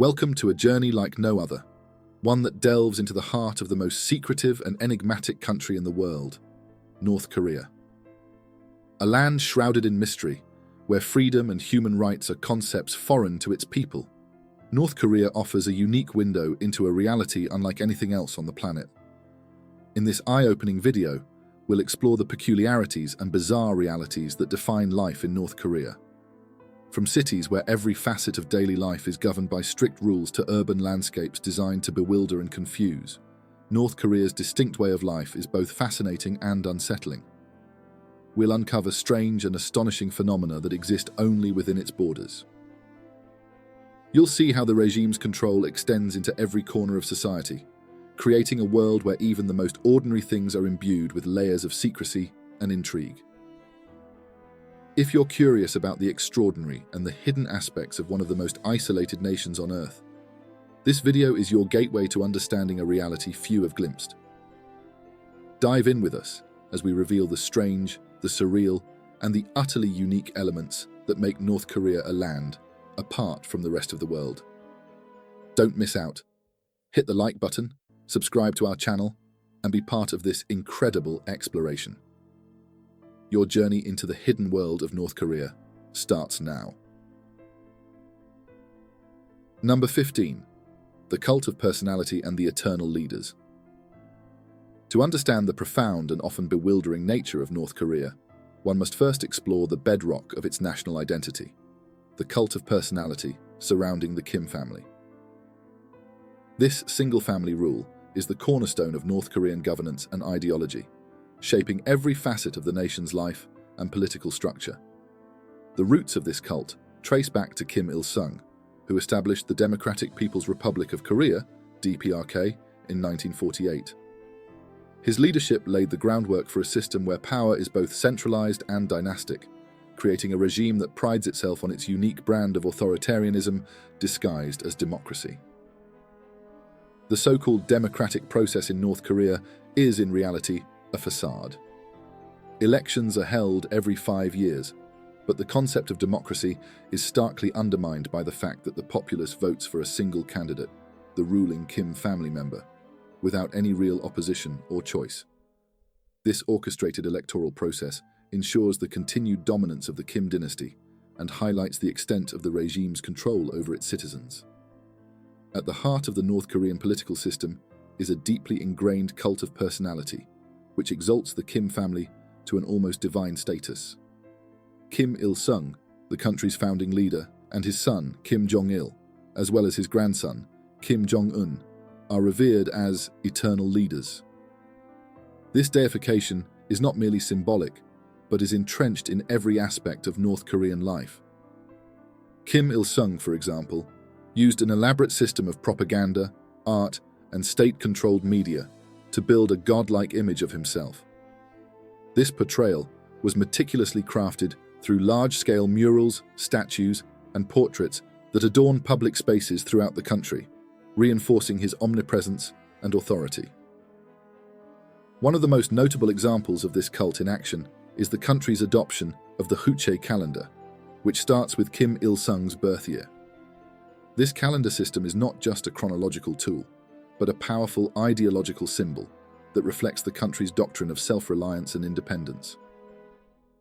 Welcome to a journey like no other, one that delves into the heart of the most secretive and enigmatic country in the world, North Korea. A land shrouded in mystery, where freedom and human rights are concepts foreign to its people, North Korea offers a unique window into a reality unlike anything else on the planet. In this eye-opening video, we'll explore the peculiarities and bizarre realities that define life in North Korea. From cities where every facet of daily life is governed by strict rules to urban landscapes designed to bewilder and confuse, North Korea's distinct way of life is both fascinating and unsettling. We'll uncover strange and astonishing phenomena that exist only within its borders. You'll see how the regime's control extends into every corner of society, creating a world where even the most ordinary things are imbued with layers of secrecy and intrigue. If you're curious about the extraordinary and the hidden aspects of one of the most isolated nations on Earth, this video is your gateway to understanding a reality few have glimpsed. Dive in with us as we reveal the strange, the surreal, and the utterly unique elements that make North Korea a land apart from the rest of the world. Don't miss out. Hit the like button, subscribe to our channel, and be part of this incredible exploration. Your journey into the hidden world of North Korea starts now. Number 15. The Cult of Personality and the Eternal Leaders. To understand the profound and often bewildering nature of North Korea, one must first explore the bedrock of its national identity, the cult of personality surrounding the Kim family. This single-family rule is the cornerstone of North Korean governance and ideology, shaping every facet of the nation's life and political structure. The roots of this cult trace back to Kim Il-sung, who established the Democratic People's Republic of Korea, DPRK, in 1948. His leadership laid the groundwork for a system where power is both centralized and dynastic, creating a regime that prides itself on its unique brand of authoritarianism disguised as democracy. The so-called democratic process in North Korea is, in reality, a facade. Elections are held every 5 years, but the concept of democracy is starkly undermined by the fact that the populace votes for a single candidate, the ruling Kim family member, without any real opposition or choice. This orchestrated electoral process ensures the continued dominance of the Kim dynasty and highlights the extent of the regime's control over its citizens. At the heart of the North Korean political system is a deeply ingrained cult of personality, which exalts the Kim family to an almost divine status. Kim Il-sung, the country's founding leader, and his son, Kim Jong-il, as well as his grandson, Kim Jong-un, are revered as eternal leaders. This deification is not merely symbolic, but is entrenched in every aspect of North Korean life. Kim Il-sung, for example, used an elaborate system of propaganda, art, and state-controlled media to build a godlike image of himself. This portrayal was meticulously crafted through large-scale murals, statues, and portraits that adorn public spaces throughout the country, reinforcing his omnipresence and authority. One of the most notable examples of this cult in action is the country's adoption of the Heuche calendar, which starts with Kim Il-sung's birth year. This calendar system is not just a chronological tool, but a powerful ideological symbol that reflects the country's doctrine of self-reliance and independence.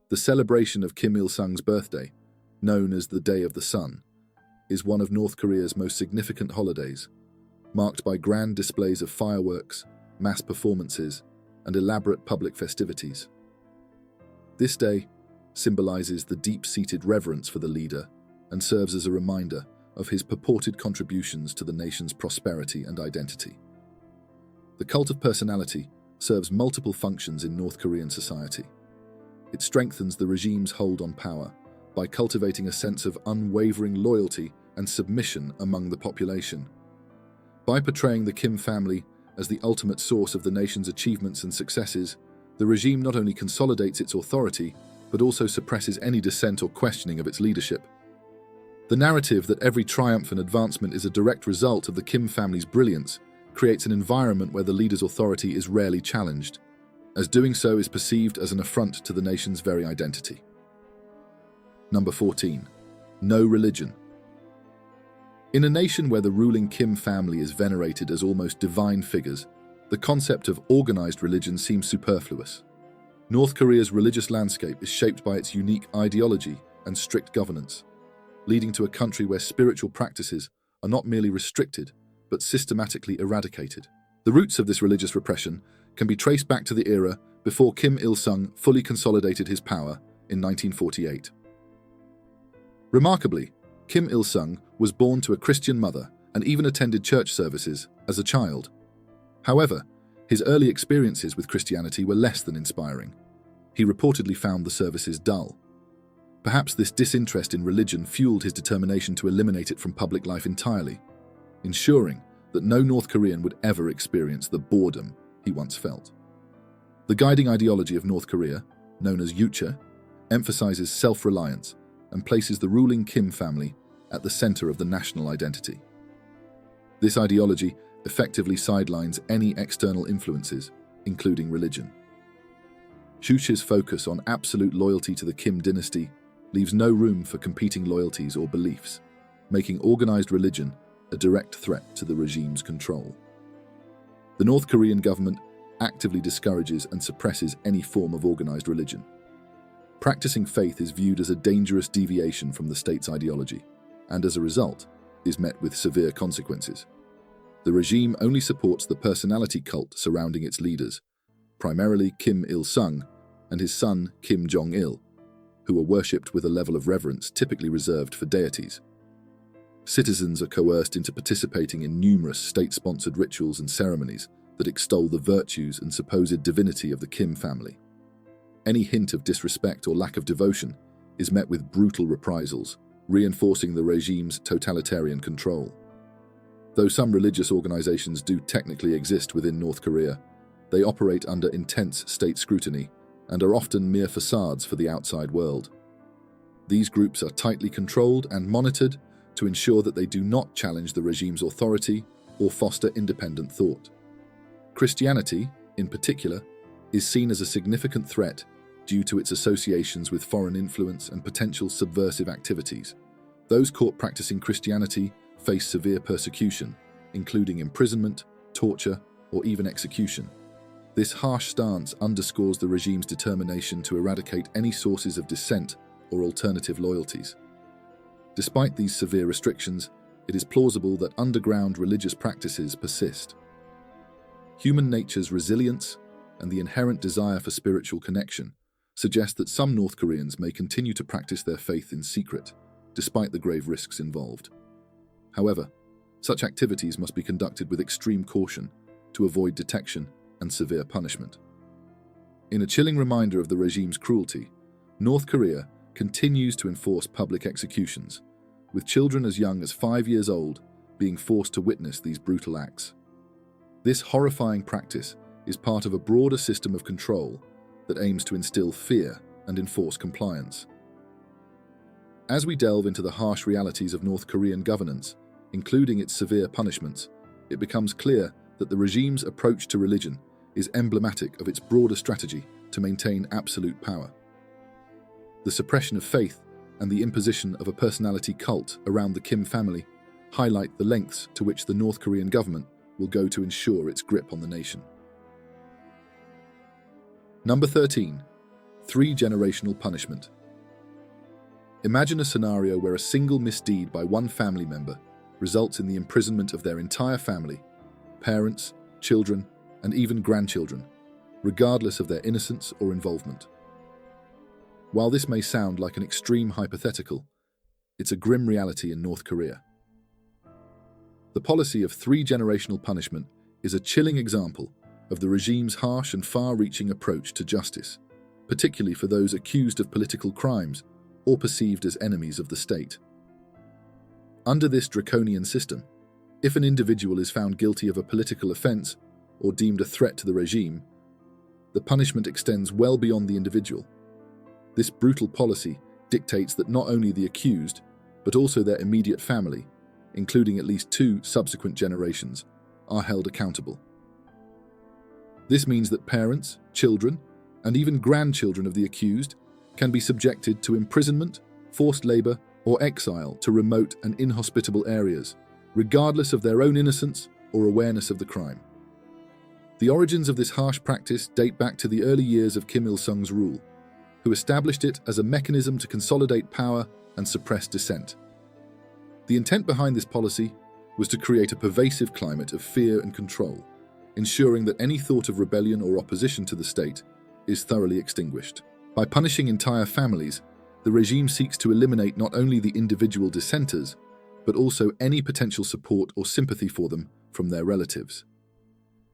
The celebration of Kim Il-sung's birthday, known as the Day of the Sun, is one of North Korea's most significant holidays, marked by grand displays of fireworks, mass performances, and elaborate public festivities. This day symbolizes the deep-seated reverence for the leader and serves as a reminder of his purported contributions to the nation's prosperity and identity. The cult of personality serves multiple functions in North Korean society. It strengthens the regime's hold on power by cultivating a sense of unwavering loyalty and submission among the population. By portraying the Kim family as the ultimate source of the nation's achievements and successes, the regime not only consolidates its authority, but also suppresses any dissent or questioning of its leadership. The narrative that every triumph and advancement is a direct result of the Kim family's brilliance creates an environment where the leader's authority is rarely challenged, as doing so is perceived as an affront to the nation's very identity. Number 14. No religion. In a nation where the ruling Kim family is venerated as almost divine figures, the concept of organized religion seems superfluous. North Korea's religious landscape is shaped by its unique ideology and strict governance, leading to a country where spiritual practices are not merely restricted, but systematically eradicated. The roots of this religious repression can be traced back to the era before Kim Il-sung fully consolidated his power in 1948. Remarkably, Kim Il-sung was born to a Christian mother and even attended church services as a child. However, his early experiences with Christianity were less than inspiring. He reportedly found the services dull. Perhaps this disinterest in religion fueled his determination to eliminate it from public life entirely, ensuring that no North Korean would ever experience the boredom he once felt. The guiding ideology of North Korea, known as Yuche, emphasizes self-reliance and places the ruling Kim family at the center of the national identity. This ideology effectively sidelines any external influences, including religion. Yuche's focus on absolute loyalty to the Kim dynasty leaves no room for competing loyalties or beliefs, making organized religion a direct threat to the regime's control. The North Korean government actively discourages and suppresses any form of organized religion. Practicing faith is viewed as a dangerous deviation from the state's ideology, and as a result, is met with severe consequences. The regime only supports the personality cult surrounding its leaders, primarily Kim Il-sung and his son Kim Jong-il, who are worshipped with a level of reverence typically reserved for deities. Citizens are coerced into participating in numerous state-sponsored rituals and ceremonies that extol the virtues and supposed divinity of the Kim family. Any hint of disrespect or lack of devotion is met with brutal reprisals, reinforcing the regime's totalitarian control. Though some religious organizations do technically exist within North Korea, they operate under intense state scrutiny and are often mere facades for the outside world. These groups are tightly controlled and monitored to ensure that they do not challenge the regime's authority or foster independent thought. Christianity, in particular, is seen as a significant threat due to its associations with foreign influence and potential subversive activities. Those caught practicing Christianity face severe persecution, including imprisonment, torture, or even execution. This harsh stance underscores the regime's determination to eradicate any sources of dissent or alternative loyalties. Despite these severe restrictions, it is plausible that underground religious practices persist. Human nature's resilience and the inherent desire for spiritual connection suggest that some North Koreans may continue to practice their faith in secret, despite the grave risks involved. However, such activities must be conducted with extreme caution to avoid detection and severe punishment. In a chilling reminder of the regime's cruelty, North Korea continues to enforce public executions, with children as young as 5 years old being forced to witness these brutal acts. This horrifying practice is part of a broader system of control that aims to instill fear and enforce compliance. As we delve into the harsh realities of North Korean governance, including its severe punishments, it becomes clear that the regime's approach to religion is emblematic of its broader strategy to maintain absolute power. The suppression of faith and the imposition of a personality cult around the Kim family highlight the lengths to which the North Korean government will go to ensure its grip on the nation. Number 13. Three-generational punishment. Imagine a scenario where a single misdeed by one family member results in the imprisonment of their entire family, parents, children, and even grandchildren, regardless of their innocence or involvement. While this may sound like an extreme hypothetical, it's a grim reality in North Korea. The policy of three-generational punishment is a chilling example of the regime's harsh and far-reaching approach to justice, particularly for those accused of political crimes or perceived as enemies of the state. Under this draconian system, if an individual is found guilty of a political offense or deemed a threat to the regime, the punishment extends well beyond the individual. This brutal policy dictates that not only the accused, but also their immediate family, including at least 2 subsequent generations, are held accountable. This means that parents, children, and even grandchildren of the accused can be subjected to imprisonment, forced labor, or exile to remote and inhospitable areas, regardless of their own innocence or awareness of the crime. The origins of this harsh practice date back to the early years of Kim Il-sung's rule, who established it as a mechanism to consolidate power and suppress dissent. The intent behind this policy was to create a pervasive climate of fear and control, ensuring that any thought of rebellion or opposition to the state is thoroughly extinguished. By punishing entire families, the regime seeks to eliminate not only the individual dissenters, but also any potential support or sympathy for them from their relatives.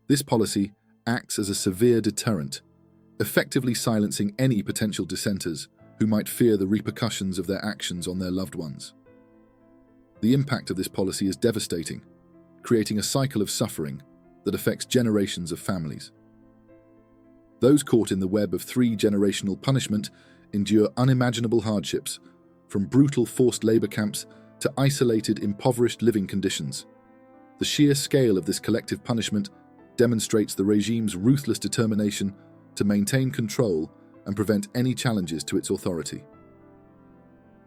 This policy acts as a severe deterrent, effectively silencing any potential dissenters who might fear the repercussions of their actions on their loved ones. The impact of this policy is devastating, creating a cycle of suffering that affects generations of families. Those caught in the web of three-generational punishment endure unimaginable hardships, from brutal forced labor camps to isolated, impoverished living conditions. The sheer scale of this collective punishment demonstrates the regime's ruthless determination to maintain control and prevent any challenges to its authority.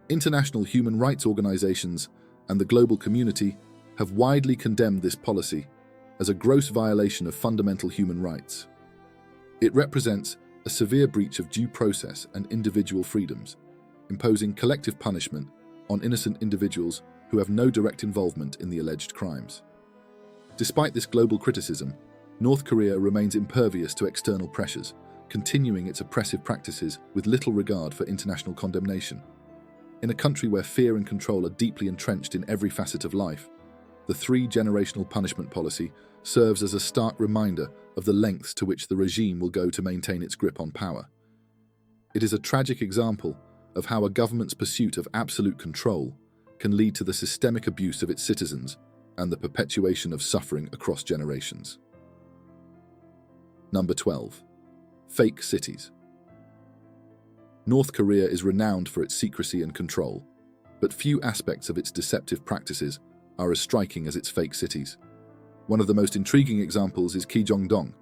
International human rights organizations and the global community have widely condemned this policy as a gross violation of fundamental human rights. It represents a severe breach of due process and individual freedoms, imposing collective punishment on innocent individuals who have no direct involvement in the alleged crimes. Despite this global criticism, North Korea remains impervious to external pressures, continuing its oppressive practices with little regard for international condemnation. In a country where fear and control are deeply entrenched in every facet of life, the three-generational punishment policy serves as a stark reminder of the lengths to which the regime will go to maintain its grip on power. It is a tragic example of how a government's pursuit of absolute control can lead to the systemic abuse of its citizens and the perpetuation of suffering across generations. Number 12. Fake cities. North Korea is renowned for its secrecy and control, but few aspects of its deceptive practices are as striking as its fake cities. One of the most intriguing examples is Kijongdong,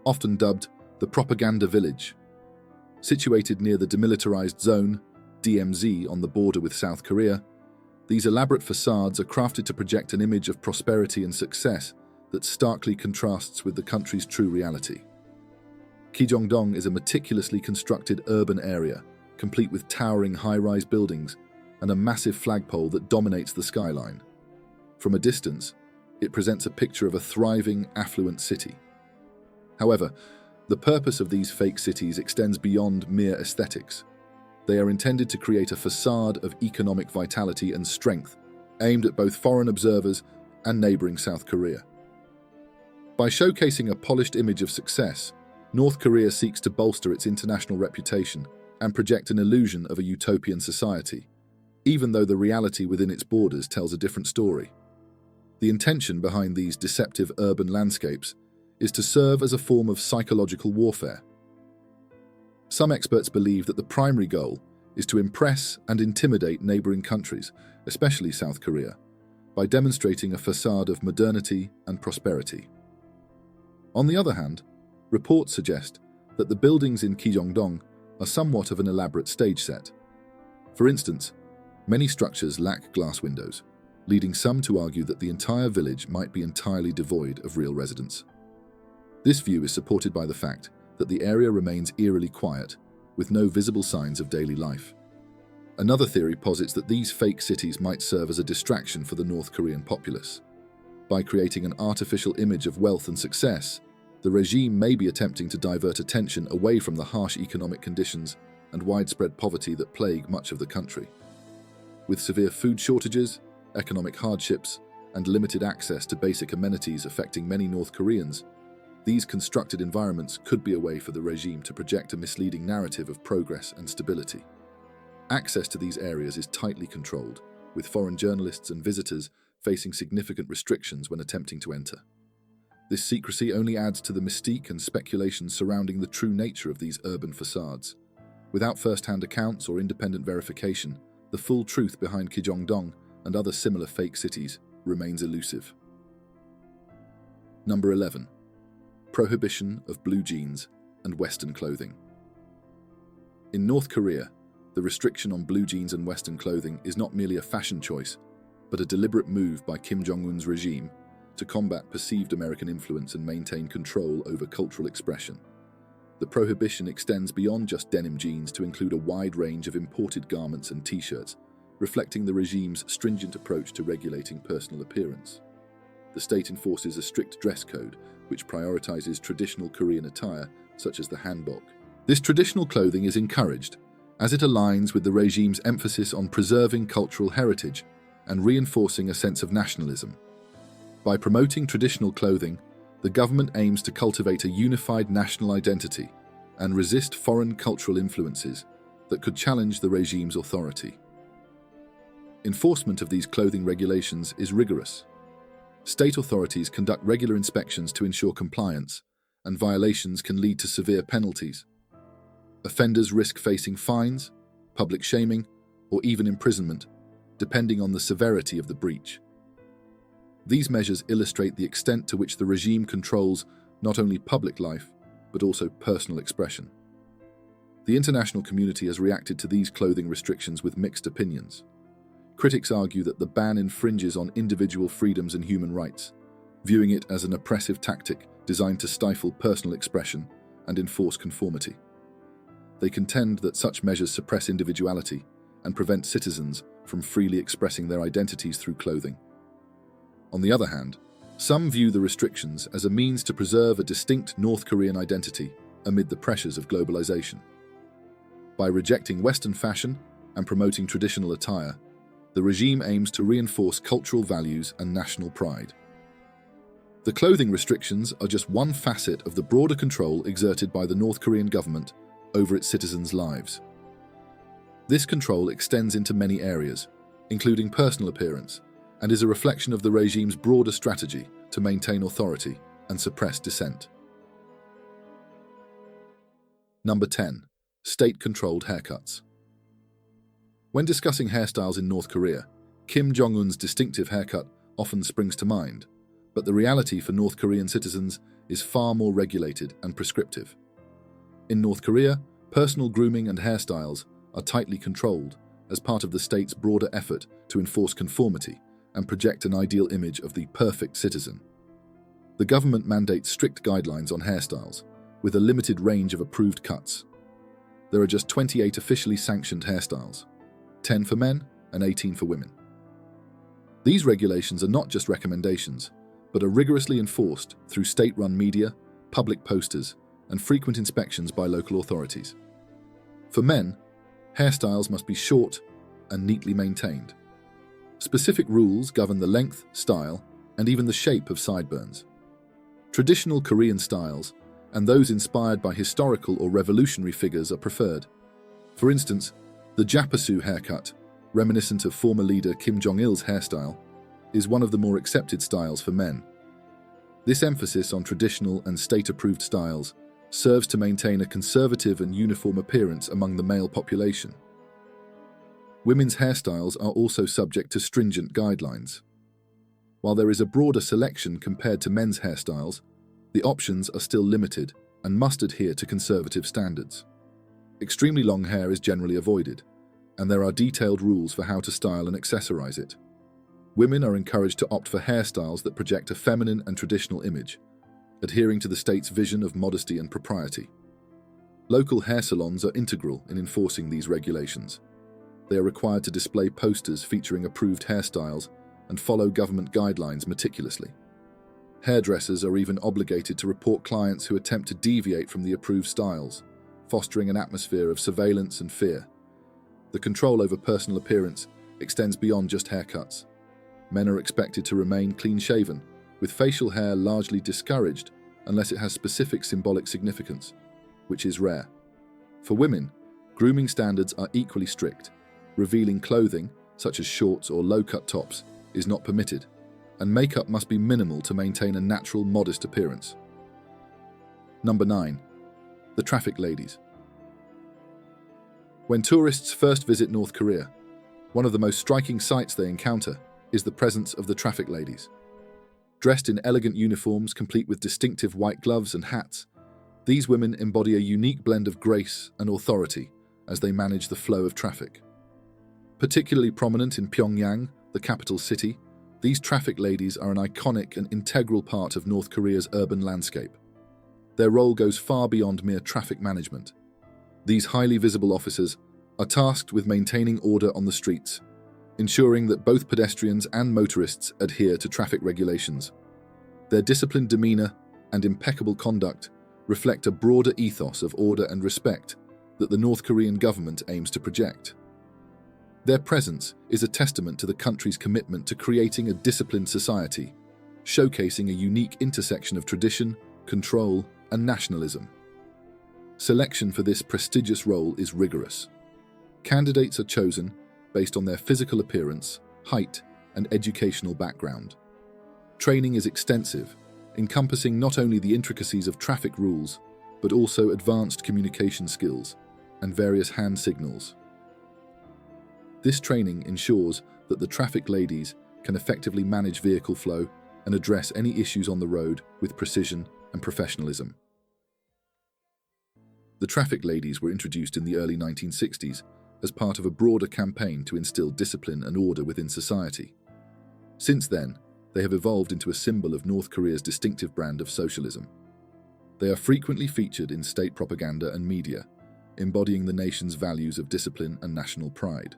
often dubbed the propaganda village. Situated near the demilitarized zone, DMZ, on the border with South Korea, these elaborate facades are crafted to project an image of prosperity and success that starkly contrasts with the country's true reality. Kijongdong is a meticulously constructed urban area, complete with towering high-rise buildings and a massive flagpole that dominates the skyline. From a distance, it presents a picture of a thriving, affluent city. However, the purpose of these fake cities extends beyond mere aesthetics. They are intended to create a facade of economic vitality and strength, aimed at both foreign observers and neighboring South Korea. By showcasing a polished image of success, North Korea seeks to bolster its international reputation and project an illusion of a utopian society, even though the reality within its borders tells a different story. The intention behind these deceptive urban landscapes is to serve as a form of psychological warfare. Some experts believe that the primary goal is to impress and intimidate neighboring countries, especially South Korea, by demonstrating a facade of modernity and prosperity. On the other hand, reports suggest that the buildings in Kijongdong are somewhat of an elaborate stage set. For instance, many structures lack glass windows, leading some to argue that the entire village might be entirely devoid of real residents. This view is supported by the fact that the area remains eerily quiet, with no visible signs of daily life. Another theory posits that these fake cities might serve as a distraction for the North Korean populace. By creating an artificial image of wealth and success, the regime may be attempting to divert attention away from the harsh economic conditions and widespread poverty that plague much of the country. With severe food shortages, economic hardships, and limited access to basic amenities affecting many North Koreans, these constructed environments could be a way for the regime to project a misleading narrative of progress and stability. Access to these areas is tightly controlled, with foreign journalists and visitors facing significant restrictions when attempting to enter. This secrecy only adds to the mystique and speculation surrounding the true nature of these urban facades. Without first-hand accounts or independent verification, the full truth behind Kijongdong and other similar fake cities remains elusive. Number 11. Prohibition of blue jeans and Western clothing. In North Korea, the restriction on blue jeans and Western clothing is not merely a fashion choice, but a deliberate move by Kim Jong-un's regime to combat perceived American influence and maintain control over cultural expression. The prohibition extends beyond just denim jeans to include a wide range of imported garments and t-shirts, reflecting the regime's stringent approach to regulating personal appearance. The state enforces a strict dress code, which prioritizes traditional Korean attire, such as the hanbok. This traditional clothing is encouraged, as it aligns with the regime's emphasis on preserving cultural heritage and reinforcing a sense of nationalism. By promoting traditional clothing, the government aims to cultivate a unified national identity and resist foreign cultural influences that could challenge the regime's authority. Enforcement of these clothing regulations is rigorous. State authorities conduct regular inspections to ensure compliance, and violations can lead to severe penalties. Offenders risk facing fines, public shaming, or even imprisonment, depending on the severity of the breach. These measures illustrate the extent to which the regime controls not only public life, but also personal expression. The international community has reacted to these clothing restrictions with mixed opinions. Critics argue that the ban infringes on individual freedoms and human rights, viewing it as an oppressive tactic designed to stifle personal expression and enforce conformity. They contend that such measures suppress individuality and prevent citizens from freely expressing their identities through clothing. On the other hand, some view the restrictions as a means to preserve a distinct North Korean identity amid the pressures of globalization. By rejecting Western fashion and promoting traditional attire, the regime aims to reinforce cultural values and national pride. The clothing restrictions are just one facet of the broader control exerted by the North Korean government over its citizens' lives. This control extends into many areas, including personal appearance, and is a reflection of the regime's broader strategy to maintain authority and suppress dissent. Number 10. State-controlled haircuts. When discussing hairstyles in North Korea, Kim Jong-un's distinctive haircut often springs to mind, but the reality for North Korean citizens is far more regulated and prescriptive. In North Korea, personal grooming and hairstyles are tightly controlled as part of the state's broader effort to enforce conformity and project an ideal image of the perfect citizen. The government mandates strict guidelines on hairstyles, with a limited range of approved cuts. There are just 28 officially sanctioned hairstyles, 10 for men and 18 for women. These regulations are not just recommendations, but are rigorously enforced through state-run media, public posters, and frequent inspections by local authorities. For men, hairstyles must be short and neatly maintained. Specific rules govern the length, style, and even the shape of sideburns. Traditional Korean styles and those inspired by historical or revolutionary figures are preferred. For instance, the Japasu haircut, reminiscent of former leader Kim Jong-il's hairstyle, is one of the more accepted styles for men. This emphasis on traditional and state-approved styles serves to maintain a conservative and uniform appearance among the male population. Women's hairstyles are also subject to stringent guidelines. While there is a broader selection compared to men's hairstyles, the options are still limited and must adhere to conservative standards. Extremely long hair is generally avoided, and there are detailed rules for how to style and accessorize it. Women are encouraged to opt for hairstyles that project a feminine and traditional image, adhering to the state's vision of modesty and propriety. Local hair salons are integral in enforcing these regulations. They are required to display posters featuring approved hairstyles and follow government guidelines meticulously. Hairdressers are even obligated to report clients who attempt to deviate from the approved styles, fostering an atmosphere of surveillance and fear. The control over personal appearance extends beyond just haircuts. Men are expected to remain clean-shaven, with facial hair largely discouraged unless it has specific symbolic significance, which is rare. For women, grooming standards are equally strict. Revealing clothing, such as shorts or low-cut tops, is not permitted, and makeup must be minimal to maintain a natural, modest appearance. Number 9. The traffic ladies. When tourists first visit North Korea, one of the most striking sights they encounter is the presence of the traffic ladies. Dressed in elegant uniforms complete with distinctive white gloves and hats, these women embody a unique blend of grace and authority as they manage the flow of traffic. Particularly prominent in Pyongyang, the capital city, these traffic ladies are an iconic and integral part of North Korea's urban landscape. Their role goes far beyond mere traffic management. These highly visible officers are tasked with maintaining order on the streets, ensuring that both pedestrians and motorists adhere to traffic regulations. Their disciplined demeanor and impeccable conduct reflect a broader ethos of order and respect that the North Korean government aims to project. Their presence is a testament to the country's commitment to creating a disciplined society, showcasing a unique intersection of tradition, control, and nationalism. Selection for this prestigious role is rigorous. Candidates are chosen based on their physical appearance, height, and educational background. Training is extensive, encompassing not only the intricacies of traffic rules, but also advanced communication skills and various hand signals. This training ensures that the traffic ladies can effectively manage vehicle flow and address any issues on the road with precision and professionalism. The traffic ladies were introduced in the early 1960s as part of a broader campaign to instill discipline and order within society. Since then, they have evolved into a symbol of North Korea's distinctive brand of socialism. They are frequently featured in state propaganda and media, embodying the nation's values of discipline and national pride.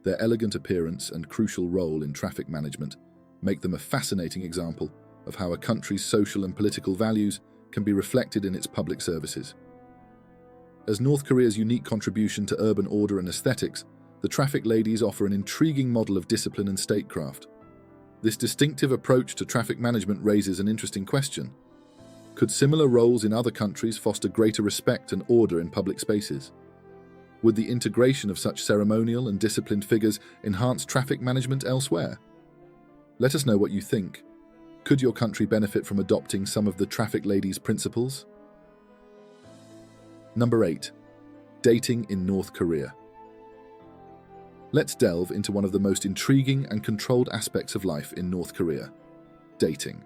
Their elegant appearance and crucial role in traffic management make them a fascinating example of how a country's social and political values can be reflected in its public services. As North Korea's unique contribution to urban order and aesthetics, the traffic ladies offer an intriguing model of discipline and statecraft. This distinctive approach to traffic management raises an interesting question. Could similar roles in other countries foster greater respect and order in public spaces? Would the integration of such ceremonial and disciplined figures enhance traffic management elsewhere? Let us know what you think. Could your country benefit from adopting some of the traffic ladies' principles? Number 8. Dating in North Korea. Let's delve into one of the most intriguing and controlled aspects of life in North Korea: dating.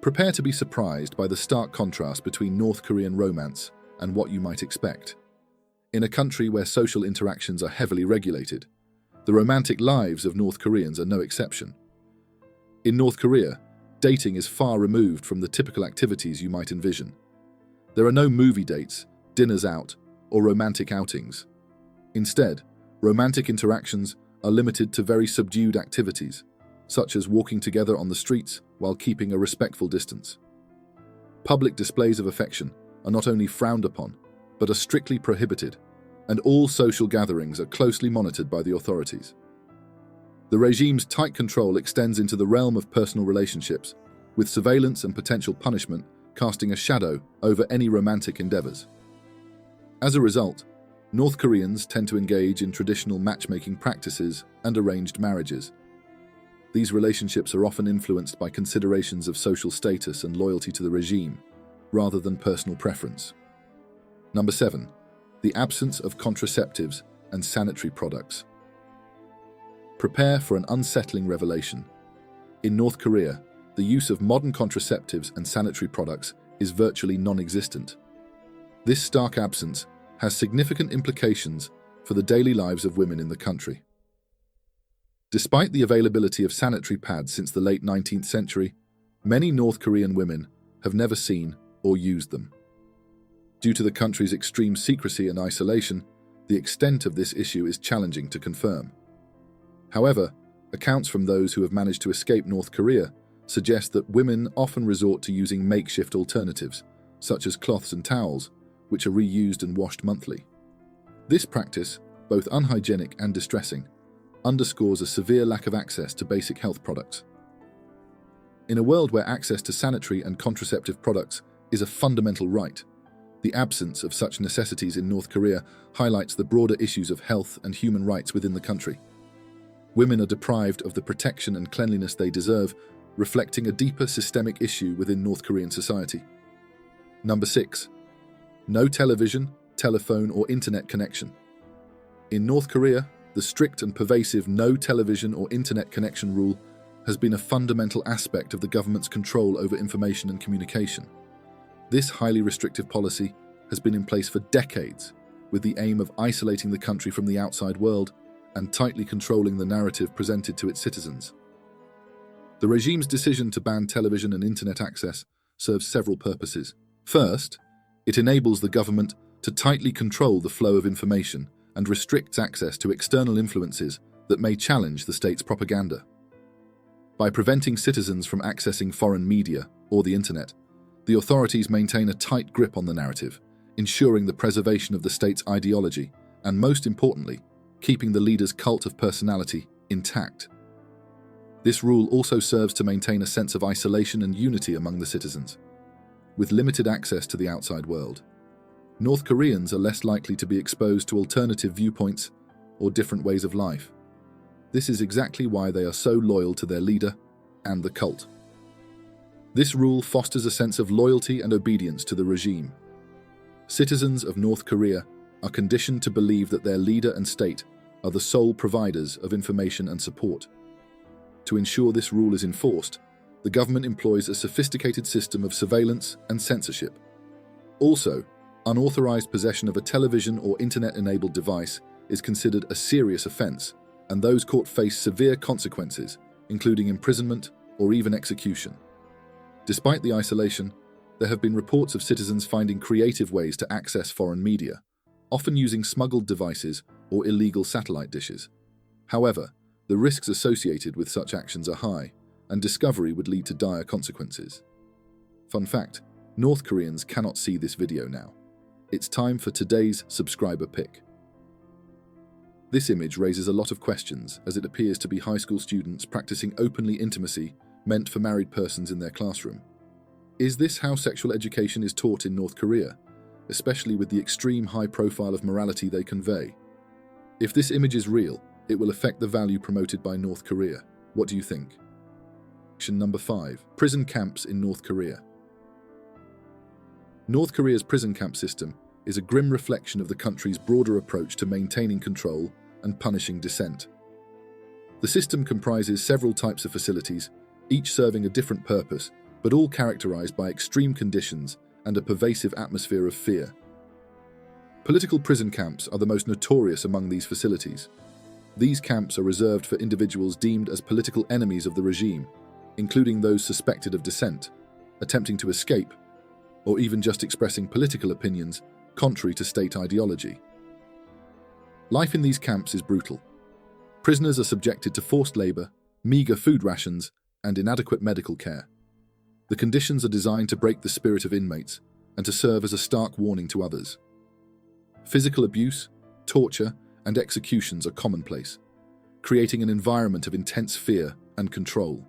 Prepare to be surprised by the stark contrast between North Korean romance and what you might expect. In a country where social interactions are heavily regulated, the romantic lives of North Koreans are no exception. In North Korea, dating is far removed from the typical activities you might envision. There are no movie dates, dinners out, or romantic outings. Instead, romantic interactions are limited to very subdued activities, such as walking together on the streets while keeping a respectful distance. Public displays of affection are not only frowned upon, but are strictly prohibited, and all social gatherings are closely monitored by the authorities. The regime's tight control extends into the realm of personal relationships, with surveillance and potential punishment casting a shadow over any romantic endeavors. As a result, North Koreans tend to engage in traditional matchmaking practices and arranged marriages. These relationships are often influenced by considerations of social status and loyalty to the regime, rather than personal preference. Number 7. The absence of contraceptives and sanitary products. Prepare for an unsettling revelation. In North Korea, the use of modern contraceptives and sanitary products is virtually non-existent. This stark absence has significant implications for the daily lives of women in the country. Despite the availability of sanitary pads since the late 19th century, many North Korean women have never seen or used them. Due to the country's extreme secrecy and isolation, the extent of this issue is challenging to confirm. However, accounts from those who have managed to escape North Korea suggest that women often resort to using makeshift alternatives, such as cloths and towels, which are reused and washed monthly. This practice, both unhygienic and distressing, underscores a severe lack of access to basic health products. In a world where access to sanitary and contraceptive products is a fundamental right, the absence of such necessities in North Korea highlights the broader issues of health and human rights within the country. Women are deprived of the protection and cleanliness they deserve, reflecting a deeper systemic issue within North Korean society. Number 6. No television, telephone, or internet connection. In North Korea, the strict and pervasive no television or internet connection rule has been a fundamental aspect of the government's control over information and communication. This highly restrictive policy has been in place for decades, with the aim of isolating the country from the outside world and tightly controlling the narrative presented to its citizens. The regime's decision to ban television and internet access serves several purposes. First, it enables the government to tightly control the flow of information and restricts access to external influences that may challenge the state's propaganda. By preventing citizens from accessing foreign media or the internet, the authorities maintain a tight grip on the narrative, ensuring the preservation of the state's ideology and, most importantly, keeping the leader's cult of personality intact. This rule also serves to maintain a sense of isolation and unity among the citizens. With limited access to the outside world, North Koreans are less likely to be exposed to alternative viewpoints or different ways of life. This is exactly why they are so loyal to their leader and the cult. This rule fosters a sense of loyalty and obedience to the regime. Citizens of North Korea are conditioned to believe that their leader and state are the sole providers of information and support. To ensure this rule is enforced, the government employs a sophisticated system of surveillance and censorship. Also, unauthorized possession of a television or internet-enabled device is considered a serious offense, and those caught face severe consequences, including imprisonment or even execution. Despite the isolation, there have been reports of citizens finding creative ways to access foreign media, often using smuggled devices or illegal satellite dishes. However, the risks associated with such actions are high, and discovery would lead to dire consequences. Fun fact, North Koreans cannot see this video now. It's time for today's subscriber pick. This image raises a lot of questions, as it appears to be high school students practicing openly intimacy meant for married persons in their classroom. Is this how sexual education is taught in North Korea, especially with the extreme high profile of morality they convey? If this image is real, it will affect the value promoted by North Korea. What do you think? Number 5. Prison camps in North Korea. North Korea's prison camp system is a grim reflection of the country's broader approach to maintaining control and punishing dissent. The system comprises several types of facilities, each serving a different purpose, but all characterized by extreme conditions and a pervasive atmosphere of fear. Political prison camps are the most notorious among these facilities. These camps are reserved for individuals deemed as political enemies of the regime, including those suspected of dissent, attempting to escape, or even just expressing political opinions contrary to state ideology. Life in these camps is brutal. Prisoners are subjected to forced labor, meager food rations, and inadequate medical care. The conditions are designed to break the spirit of inmates and to serve as a stark warning to others. Physical abuse, torture, and executions are commonplace, creating an environment of intense fear and control.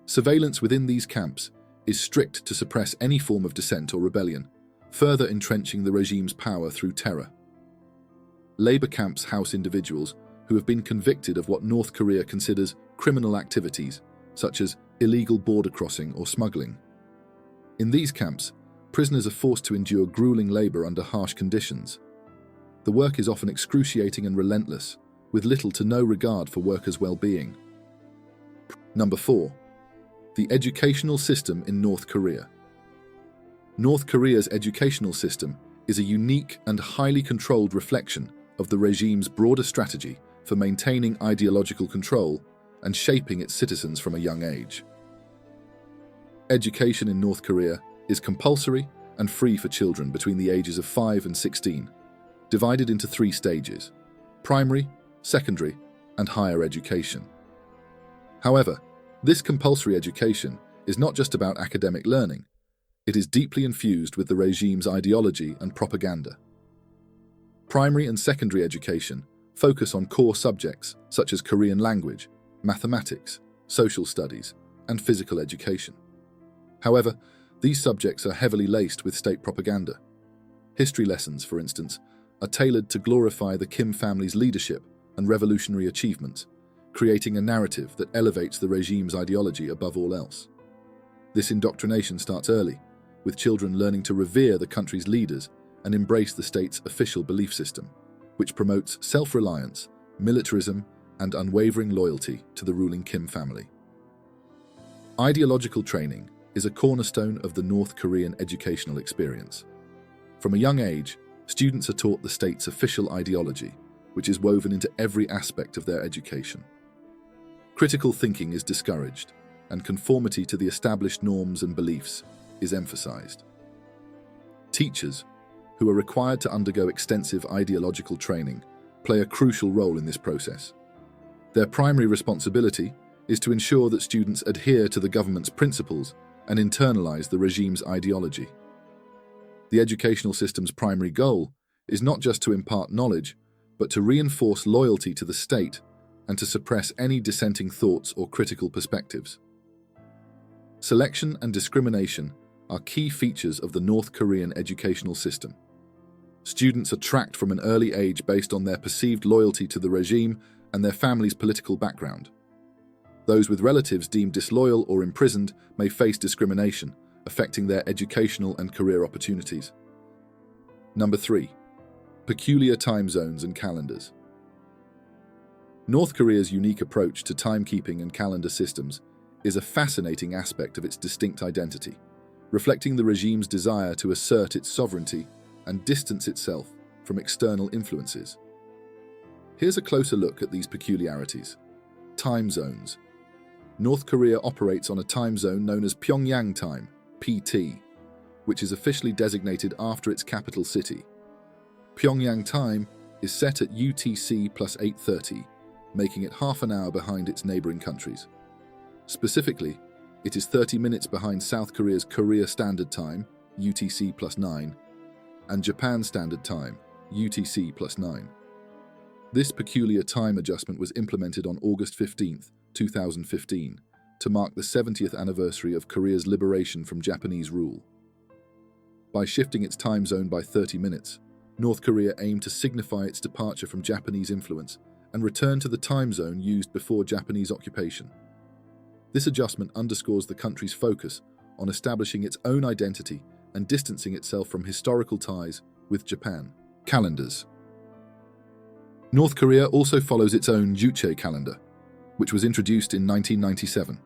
Surveillance within these camps is strict to suppress any form of dissent or rebellion, further entrenching the regime's power through terror. Labor camps house individuals who have been convicted of what North Korea considers criminal activities, such as illegal border crossing or smuggling. In these camps, prisoners are forced to endure grueling labor under harsh conditions. The work is often excruciating and relentless, with little to no regard for workers' well-being. Number 4. The educational system in North Korea. North Korea's educational system is a unique and highly controlled reflection of the regime's broader strategy for maintaining ideological control and shaping its citizens from a young age. Education in North Korea is compulsory and free for children between the ages of 5 and 16, divided into 3 stages: primary, secondary, and higher education. However, this compulsory education is not just about academic learning. It is deeply infused with the regime's ideology and propaganda. Primary and secondary education focus on core subjects such as Korean language, mathematics, social studies, and physical education. However, these subjects are heavily laced with state propaganda. History lessons, for instance, are tailored to glorify the Kim family's leadership and revolutionary achievements, creating a narrative that elevates the regime's ideology above all else. This indoctrination starts early, with children learning to revere the country's leaders and embrace the state's official belief system, which promotes self-reliance, militarism, and unwavering loyalty to the ruling Kim family. Ideological training is a cornerstone of the North Korean educational experience. From a young age, students are taught the state's official ideology, which is woven into every aspect of their education. Critical thinking is discouraged, and conformity to the established norms and beliefs is emphasized. Teachers, who are required to undergo extensive ideological training, play a crucial role in this process. Their primary responsibility is to ensure that students adhere to the government's principles and internalize the regime's ideology. The educational system's primary goal is not just to impart knowledge, but to reinforce loyalty to the state and to suppress any dissenting thoughts or critical perspectives. Selection and discrimination are key features of the North Korean educational system. Students are tracked from an early age based on their perceived loyalty to the regime and their family's political background. Those with relatives deemed disloyal or imprisoned may face discrimination, affecting their educational and career opportunities. Number 3. Peculiar time zones and calendars. North Korea's unique approach to timekeeping and calendar systems is a fascinating aspect of its distinct identity, reflecting the regime's desire to assert its sovereignty and distance itself from external influences. Here's a closer look at these peculiarities. Time zones. North Korea operates on a time zone known as Pyongyang time, PT, which is officially designated after its capital city. Pyongyang time is set at UTC plus 8:30, making it half an hour behind its neighboring countries. Specifically, it is 30 minutes behind South Korea's Korea Standard Time, UTC plus 9, and Japan Standard Time, UTC plus 9. This peculiar time adjustment was implemented on August 15, 2015, to mark the 70th anniversary of Korea's liberation from Japanese rule. By shifting its time zone by 30 minutes, North Korea aimed to signify its departure from Japanese influence and return to the time zone used before Japanese occupation. This adjustment underscores the country's focus on establishing its own identity and distancing itself from historical ties with Japan. Calendars. North Korea also follows its own Juche calendar, which was introduced in 1997.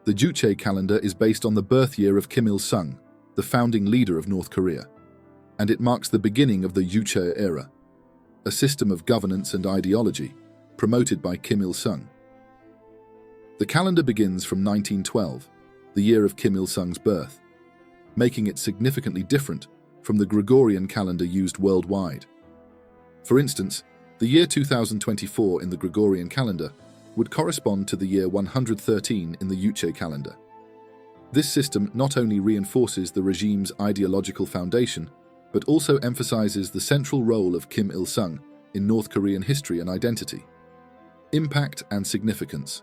The Juche calendar is based on the birth year of Kim Il-sung, the founding leader of North Korea, and it marks the beginning of the Juche era, a system of governance and ideology promoted by Kim Il-sung. The calendar begins from 1912, the year of Kim Il-sung's birth, making it significantly different from the Gregorian calendar used worldwide. For instance, the year 2024 in the Gregorian calendar would correspond to the year 113 in the Juche calendar. This system not only reinforces the regime's ideological foundation, but also emphasizes the central role of Kim Il-sung in North Korean history and identity. Impact and significance.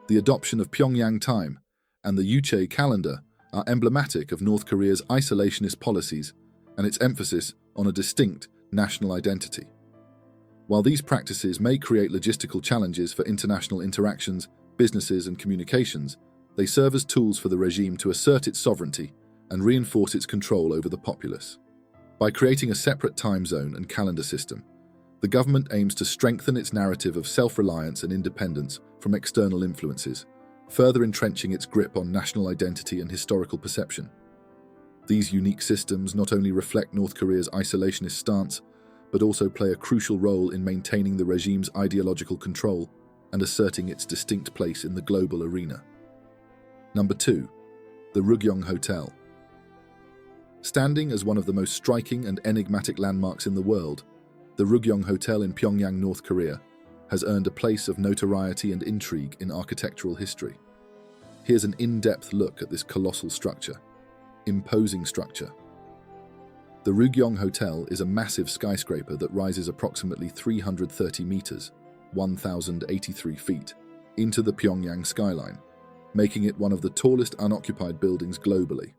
The adoption of Pyongyang time and the Juche calendar are emblematic of North Korea's isolationist policies and its emphasis on a distinct national identity. While these practices may create logistical challenges for international interactions, businesses, and communications, they serve as tools for the regime to assert its sovereignty and reinforce its control over the populace. By creating a separate time zone and calendar system, the government aims to strengthen its narrative of self-reliance and independence from external influences, further entrenching its grip on national identity and historical perception. These unique systems not only reflect North Korea's isolationist stance, but also play a crucial role in maintaining the regime's ideological control and asserting its distinct place in the global arena. Number 2. The Rugang Hotel. Standing as one of the most striking and enigmatic landmarks in the world, the Rugang Hotel in Pyongyang, North Korea, has earned a place of notoriety and intrigue in architectural history. Here's an in-depth look at this colossal structure. Imposing structure. The Rugang Hotel is a massive skyscraper that rises approximately 330 meters, 1,083 feet, into the Pyongyang skyline, making it one of the tallest unoccupied buildings globally.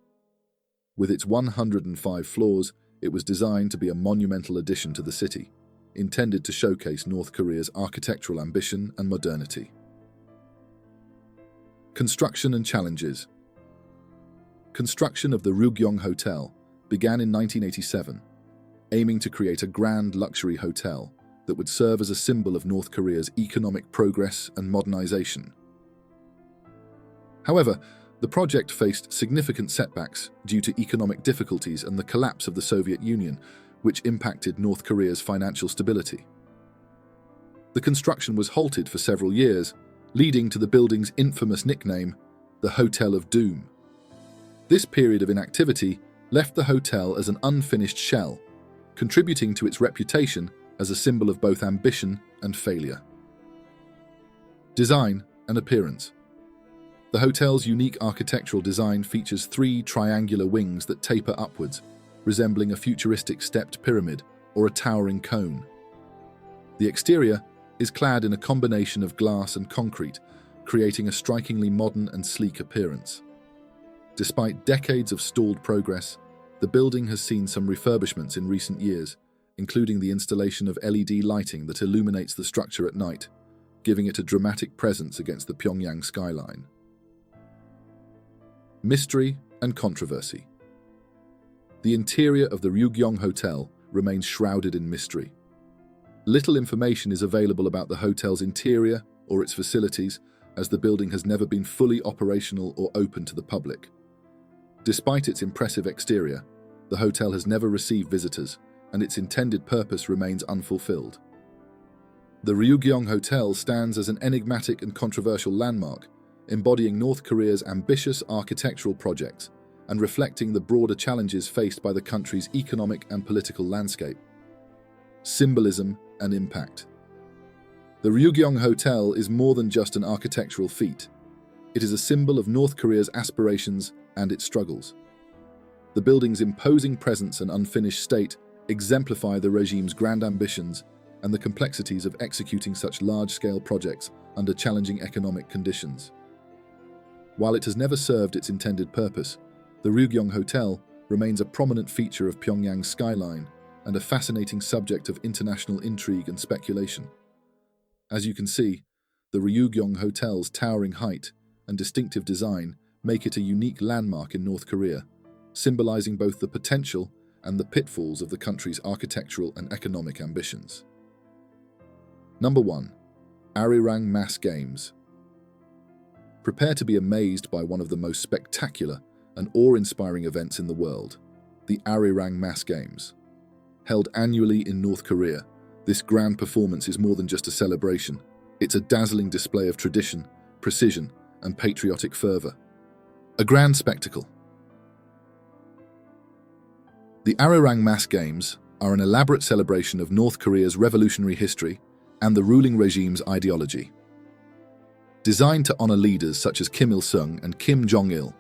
With its 105 floors, it was designed to be a monumental addition to the city, intended to showcase North Korea's architectural ambition and modernity. Construction and challenges. Construction of the Rugang Hotel began in 1987, aiming to create a grand luxury hotel that would serve as a symbol of North Korea's economic progress and modernization. However, the project faced significant setbacks due to economic difficulties and the collapse of the Soviet Union, which impacted North Korea's financial stability. The construction was halted for several years, leading to the building's infamous nickname, the Hotel of Doom. This period of inactivity left the hotel as an unfinished shell, contributing to its reputation as a symbol of both ambition and failure. Design and appearance. The hotel's unique architectural design features three triangular wings that taper upwards, resembling a futuristic stepped pyramid or a towering cone. The exterior is clad in a combination of glass and concrete, creating a strikingly modern and sleek appearance. Despite decades of stalled progress, the building has seen some refurbishments in recent years, including the installation of LED lighting that illuminates the structure at night, giving it a dramatic presence against the Pyongyang skyline. Mystery and controversy. The interior of the Rugang Hotel remains shrouded in mystery. Little information is available about the hotel's interior or its facilities, as the building has never been fully operational or open to the public. Despite its impressive exterior, the hotel has never received visitors, and its intended purpose remains unfulfilled. The Rugang Hotel stands as an enigmatic and controversial landmark, embodying North Korea's ambitious architectural projects and reflecting the broader challenges faced by the country's economic and political landscape. Symbolism and impact. The Rugang Hotel is more than just an architectural feat. It is a symbol of North Korea's aspirations and its struggles. The building's imposing presence and unfinished state exemplify the regime's grand ambitions and the complexities of executing such large-scale projects under challenging economic conditions. While it has never served its intended purpose, the Rugang Hotel remains a prominent feature of Pyongyang's skyline and a fascinating subject of international intrigue and speculation. As you can see, the Rugang Hotel's towering height and distinctive design make it a unique landmark in North Korea, symbolizing both the potential and the pitfalls of the country's architectural and economic ambitions. Number 1. Arirang Mass Games. Prepare to be amazed by one of the most spectacular and awe-inspiring events in the world, the Arirang Mass Games. Held annually in North Korea, this grand performance is more than just a celebration. It's a dazzling display of tradition, precision, and patriotic fervor. A grand spectacle. The Arirang Mass Games are an elaborate celebration of North Korea's revolutionary history and the ruling regime's ideology. Designed to honor leaders such as Kim Il-sung and Kim Jong-il,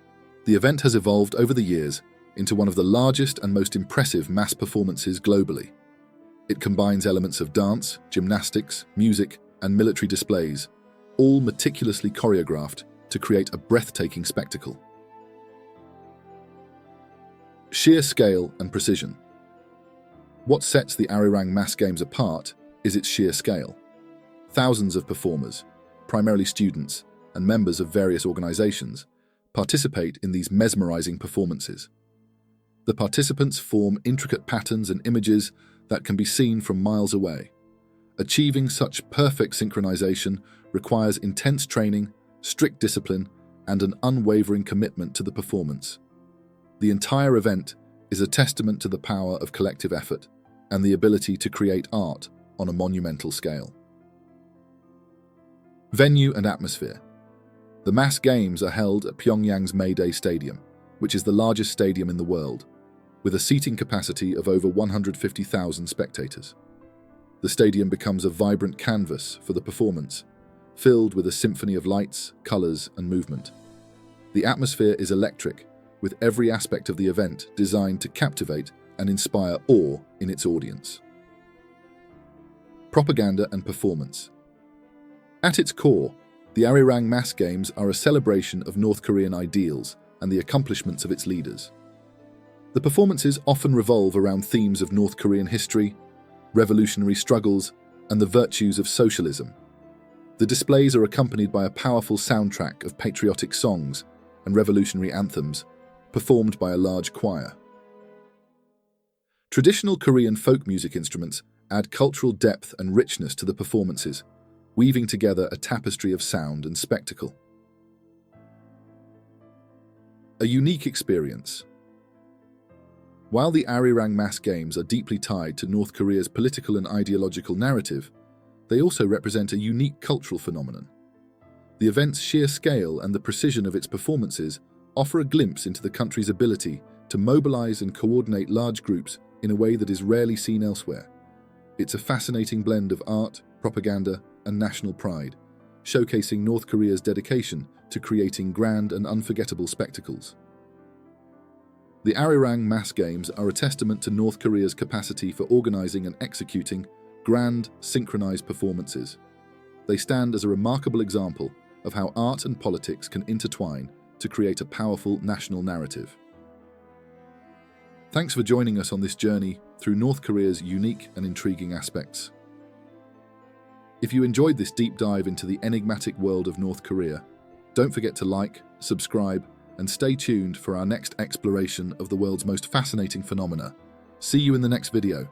the event has evolved over the years into one of the largest and most impressive mass performances globally. It combines elements of dance, gymnastics, music, and military displays, all meticulously choreographed to create a breathtaking spectacle. Sheer scale and precision. What sets the Arirang Mass Games apart is its sheer scale. Thousands of performers, primarily students and members of various organizations, participate in these mesmerizing performances. The participants form intricate patterns and images that can be seen from miles away. Achieving such perfect synchronization requires intense training, strict discipline, and an unwavering commitment to the performance. The entire event is a testament to the power of collective effort and the ability to create art on a monumental scale. Venue and atmosphere. The Mass Games are held at Pyongyang's Mayday Stadium, which is the largest stadium in the world, with a seating capacity of over 150,000 spectators. The stadium becomes a vibrant canvas for the performance, filled with a symphony of lights, colors, and movement. The atmosphere is electric, with every aspect of the event designed to captivate and inspire awe in its audience. Propaganda and performance. At its core, the Arirang Mass Games are a celebration of North Korean ideals and the accomplishments of its leaders. The performances often revolve around themes of North Korean history, revolutionary struggles, and the virtues of socialism. The displays are accompanied by a powerful soundtrack of patriotic songs and revolutionary anthems, performed by a large choir. Traditional Korean folk music instruments add cultural depth and richness to the performances, weaving together a tapestry of sound and spectacle. A unique experience. While the Arirang Mass Games are deeply tied to North Korea's political and ideological narrative, they also represent a unique cultural phenomenon. The event's sheer scale and the precision of its performances offer a glimpse into the country's ability to mobilize and coordinate large groups in a way that is rarely seen elsewhere. It's a fascinating blend of art, propaganda, and national pride, showcasing North Korea's dedication to creating grand and unforgettable spectacles. The Arirang mass games are a testament to North Korea's capacity for organizing and executing grand, synchronized performances. They stand as a remarkable example of how art and politics can intertwine to create a powerful national narrative. Thanks for joining us on this journey through North Korea's unique and intriguing aspects. If you enjoyed this deep dive into the enigmatic world of North Korea, don't forget to like, subscribe, and stay tuned for our next exploration of the world's most fascinating phenomena. See you in the next video.